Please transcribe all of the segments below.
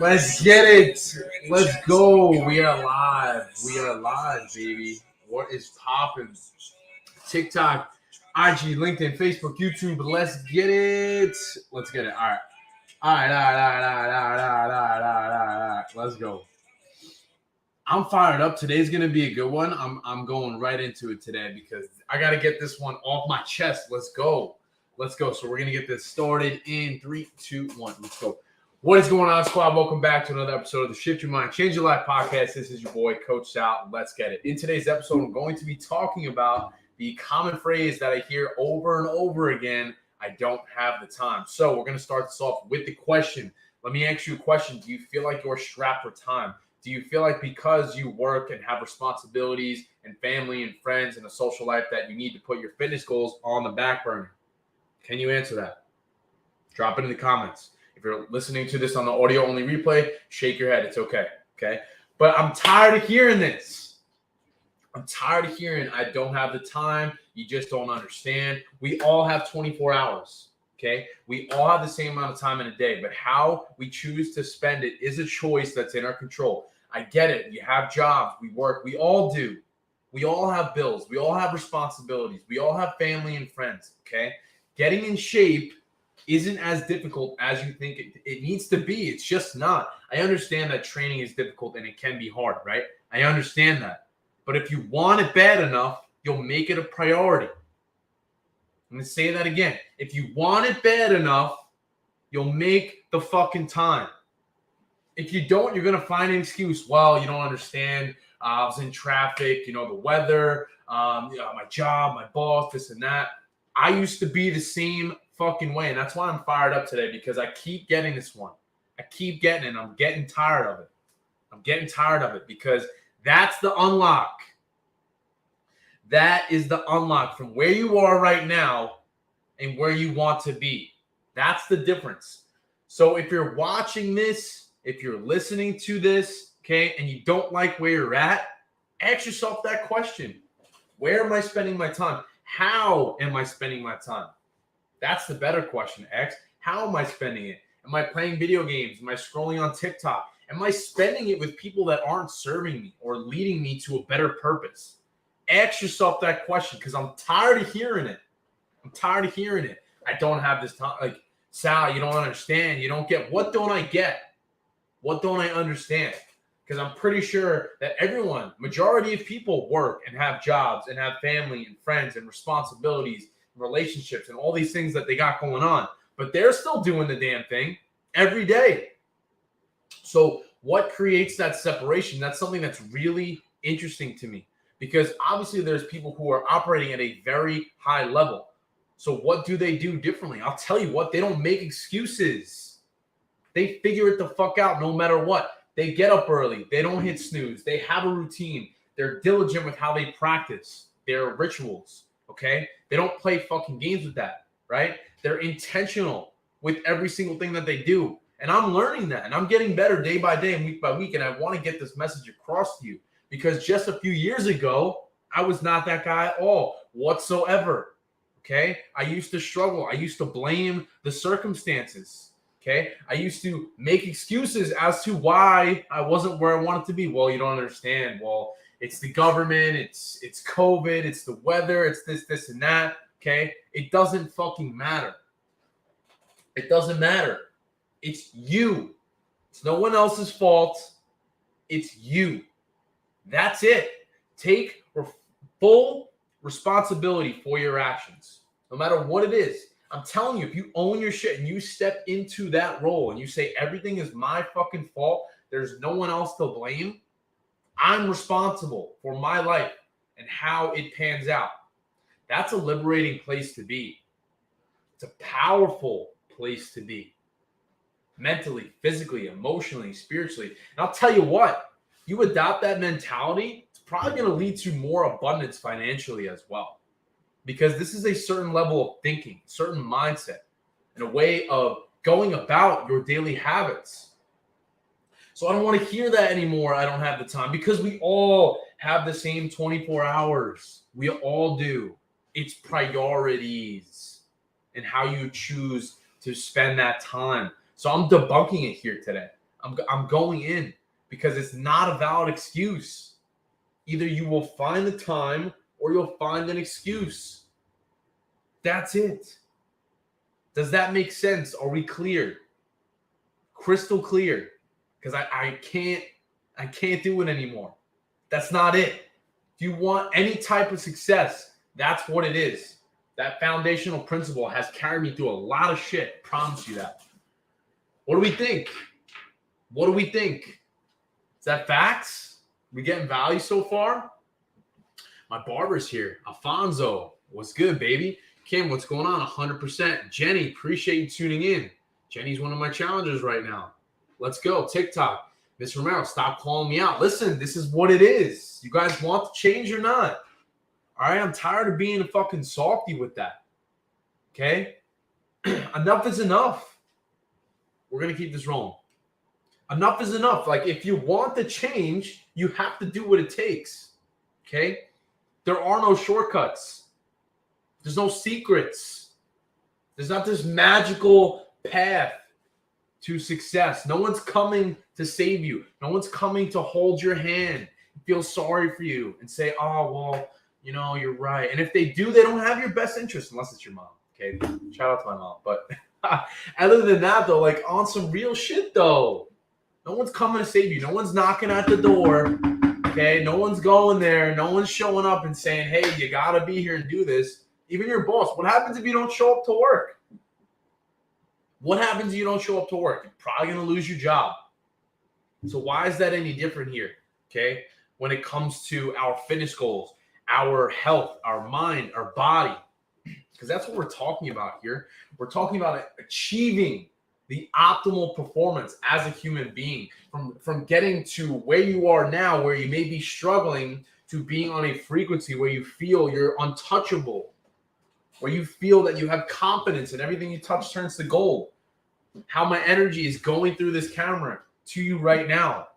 Let's get it. Let's go. We are live. We are live, baby. What is popping? TikTok, IG, LinkedIn, Facebook, YouTube. Let's get it. Let's get it. All right. All right. All right. All right. All right. All right. All right. All right. Let's go. I'm fired up. Today's gonna be a good one. I'm going right into it today because I gotta get this one off my chest. Let's go. Let's go. So we're gonna get this started in 3, 2, 1. Let's go. What is going on, squad? Welcome back to another episode of the Shift Your Mind, Change Your Life podcast. This is your boy, Coach Sal. Let's get it. In today's episode, I'm going to be talking about the common phrase that I hear over and over again: I don't have the time. So we're going to start this off with the question. Let me ask you a question. Do you feel like you're strapped for time? Do you feel like because you work and have responsibilities and family and friends and a social life that you need to put your fitness goals on the back burner? Can you answer that? Drop it in the comments. If you're listening to this on the audio-only replay, shake your head. It's okay, okay? But I'm tired of hearing this. I'm tired of hearing I don't have the time. You just don't understand. We all have 24 hours, okay? We all have the same amount of time in a day, but how we choose to spend it is a choice that's in our control. I get it. You have jobs. We work. We all do. We all have bills. We all have responsibilities. We all have family and friends, okay? Getting in shape isn't as difficult as you think it needs to be. It's just not. I understand that training is difficult and it can be hard, right? I understand that. But if you want it bad enough, you'll make it a priority. I'm going to say that again. If you want it bad enough, you'll make the fucking time. If you don't, you're going to find an excuse. Well, you don't understand. I was in traffic, the weather, my job, my boss, this and that. I used to be the same fucking way, and that's why I'm fired up today, because I keep getting this one. I keep getting it, and I'm getting tired of it. I'm getting tired of it because that's the unlock. That is the unlock from where you are right now and where you want to be. That's the difference. So if you're watching this, if you're listening to this, okay, and you don't like where you're at, ask yourself that question. Where am I spending my time? How am I spending my time? That's the better question, X. How am I spending it? Am I playing video games? Am I scrolling on TikTok? Am I spending it with people that aren't serving me or leading me to a better purpose? Ask yourself that question, because I'm tired of hearing it. I'm tired of hearing it. I don't have this time. Like, Sal, you don't understand. You don't get. What don't I get? What don't I understand? Because I'm pretty sure that everyone, majority of people work and have jobs and have family and friends and responsibilities, relationships, and all these things that they got going on, but they're still doing the damn thing every day. So what creates that separation? That's something that's really interesting to me, because obviously there's people who are operating at a very high level. So what do they do differently? I'll tell you what, they don't make excuses. They figure it the fuck out no matter what. They get up early. They don't hit snooze. They have a routine. They're diligent with how they practice their rituals. Okay? They don't play fucking games with that, right? They're intentional with every single thing that they do. And I'm learning that. And I'm getting better day by day and week by week. And I want to get this message across to you, because just a few years ago, I was not that guy at all whatsoever. Okay? I used to struggle. I used to blame the circumstances. Okay? I used to make excuses as to why I wasn't where I wanted to be. Well, you don't understand. Well, it's the government, it's COVID, it's the weather, it's this, and that, okay? It doesn't fucking matter. It doesn't matter. It's you. It's no one else's fault. It's you. That's it. Take full responsibility for your actions, no matter what it is. I'm telling you, if you own your shit and you step into that role and you say everything is my fucking fault, there's no one else to blame, I'm responsible for my life and how it pans out. That's a liberating place to be. It's a powerful place to be. Mentally, physically, emotionally, spiritually. And I'll tell you what, you adopt that mentality, it's probably going to lead to more abundance financially as well. Because this is a certain level of thinking, certain mindset, and a way of going about your daily habits. So I don't want to hear that anymore. I don't have the time, because we all have the same 24 hours. We all do. It's priorities and how you choose to spend that time. So I'm debunking it here today. I'm going in because it's not a valid excuse. Either you will find the time or you'll find an excuse. That's it. Does that make sense? Are we clear? Crystal clear. Because I can't do it anymore. That's not it. If you want any type of success, that's what it is. That foundational principle has carried me through a lot of shit. I promise you that. What do we think? What do we think? Is that facts? We getting value so far? My barber's here. Alfonso, what's good, baby? Kim, what's going on? 100%. Jenny, appreciate you tuning in. Jenny's one of my challengers right now. Let's go. TikTok. Miss Romero, stop calling me out. Listen, this is what it is. You guys want to change or not? All right, I'm tired of being a fucking softy with that. Okay? Enough is enough. We're going to keep this rolling. Enough is enough. Like, if you want the change, you have to do what it takes. Okay? There are no shortcuts. There's no secrets. There's not this magical path to success. No one's coming to save you. No one's coming to hold your hand, feel sorry for you, and say, oh, well, you know, you're right. And if they do, they don't have your best interest, unless it's your mom. Okay? Shout out to my mom. But other than that, though, like, on some real shit, though, no one's coming to save you. No one's knocking at the door. Okay? No one's going there. No one's showing up and saying, hey, you got to be here and do this. Even your boss. What happens if you don't show up to work? What happens if you don't show up to work? You're probably going to lose your job. So why is that any different here? Okay? When it comes to our fitness goals, our health, our mind, our body. Because that's what we're talking about here. We're talking about achieving the optimal performance as a human being. From getting to where you are now, where you may be struggling, to being on a frequency where you feel you're untouchable, where you feel that you have confidence and everything you touch turns to gold. How my energy is going through this camera to you right now.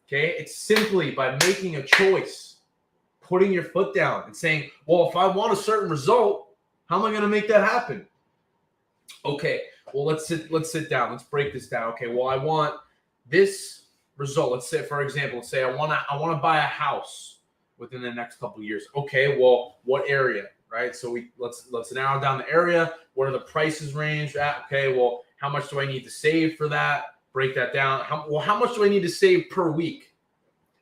Okay? It's simply by making a choice, putting your foot down and saying, well, if I want a certain result, how am I going to make that happen? Okay, well, let's sit down. Let's break this down. Okay, well, I want this result. Let's say, for example, let's say I want to buy a house within the next couple of years. Okay, well, what area? Right? So let's narrow down the area. What are the prices range at? Okay, well, how much do I need to save for that? Break that down. How much do I need to save per week?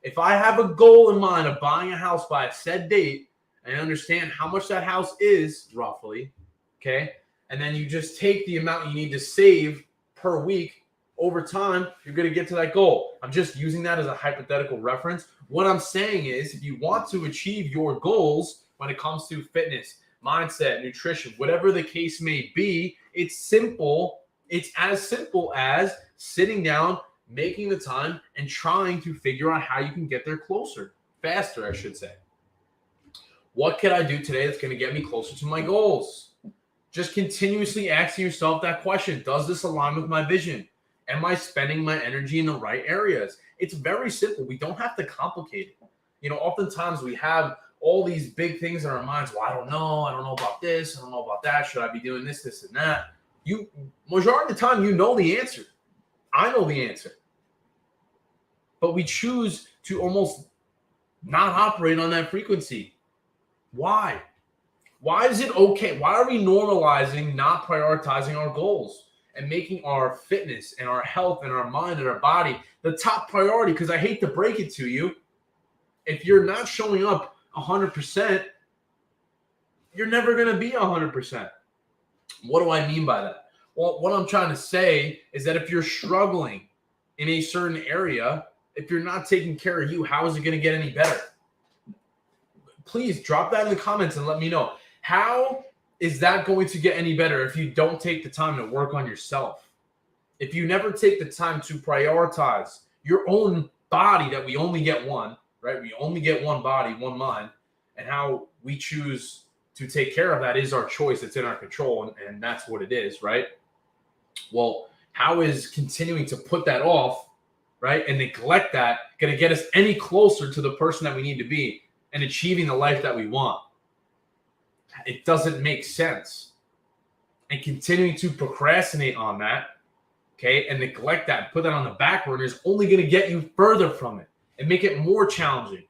If I have a goal in mind of buying a house by a set date, and understand how much that house is roughly, okay, and then you just take the amount you need to save per week over time, you're going to get to that goal. I'm just using that as a hypothetical reference. What I'm saying is, if you want to achieve your goals when it comes to fitness, mindset, nutrition, whatever the case may be, it's simple. It's as simple as sitting down, making the time, and trying to figure out how you can get there faster, I should say. What can I do today that's going to get me closer to my goals? Just continuously asking yourself that question. Does this align with my vision? Am I spending my energy in the right areas? It's very simple. We don't have to complicate it. You know, oftentimes we have all these big things in our minds. Well, I don't know about this. I don't know about that. Should I be doing this, and that? Majority of the time, you know the answer. I know the answer. But we choose to almost not operate on that frequency. Why? Why is it okay? Why are we normalizing not prioritizing our goals and making our fitness and our health and our mind and our body the top priority? Because I hate to break it to you, if you're not showing up 100%, you're never going to be 100%. What do I mean by that? Well, what I'm trying to say is that if you're struggling in a certain area, if you're not taking care of you, how is it going to get any better? Please drop that in the comments and let me know. How is that going to get any better if you don't take the time to work on yourself? If you never take the time to prioritize your own body, that we only get one, right? We only get one body, one mind, and how we choose to take care of that is our choice. It's in our control, and that's what it is, right? Well, how is continuing to put that off, right, and neglect that going to get us any closer to the person that we need to be and achieving the life that we want? It doesn't make sense. And continuing to procrastinate on that okay, and neglect that, put that on the back burner is only going to get you further from it and make it more challenging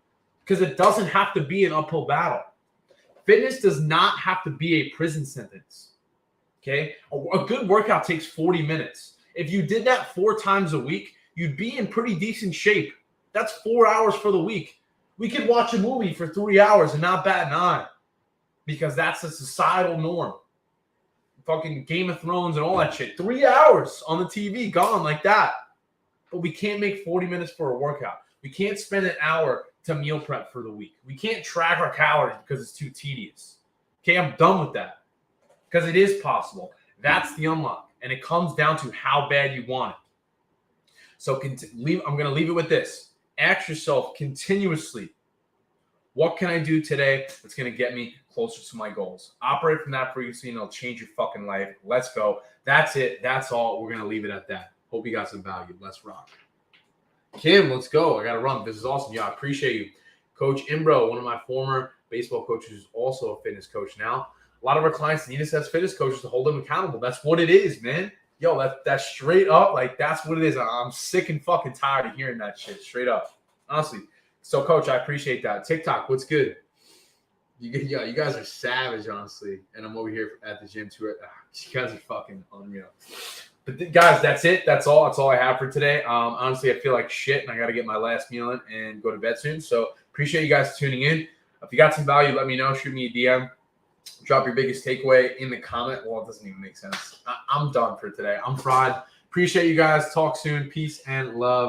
because it doesn't have to be an uphill battle. Fitness does not have to be a prison sentence, okay? A good workout takes 40 minutes. If you did that 4 times a week, you'd be in pretty decent shape. That's 4 hours for the week. We could watch a movie for 3 hours and not bat an eye because that's a societal norm. Fucking Game of Thrones and all that shit. 3 hours on the TV, gone like that. But we can't make 40 minutes for a workout. We can't spend an hour to meal prep for the week. We can't track our calories because it's too tedious. Okay, I'm done with that because it is possible. That's the unlock. And it comes down to how bad you want it. So I'm going to leave it with this. Ask yourself continuously, what can I do today that's going to get me closer to my goals? Operate from that frequency and it'll change your fucking life. Let's go. That's it. That's all. We're going to leave it at that. Hope you got some value. Let's rock. Kim, let's go. I got to run. This is awesome. Yeah, I appreciate you. Coach Imbro, one of my former baseball coaches, who's also a fitness coach now. A lot of our clients need us as fitness coaches to hold them accountable. That's what it is, man. Yo, that's straight up. Like, that's what it is. I'm sick and fucking tired of hearing that shit. Straight up. Honestly. So, Coach, I appreciate that. TikTok, what's good? You guys are savage, honestly. And I'm over here at the gym, too. You guys are fucking unreal. But, guys, that's it. That's all. That's all I have for today. Honestly, I feel like shit, and I got to get my last meal in and go to bed soon. So, appreciate you guys tuning in. If you got some value, let me know. Shoot me a DM. Drop your biggest takeaway in the comment. Well, it doesn't even make sense. I'm done for today. I'm fried. Appreciate you guys. Talk soon. Peace and love.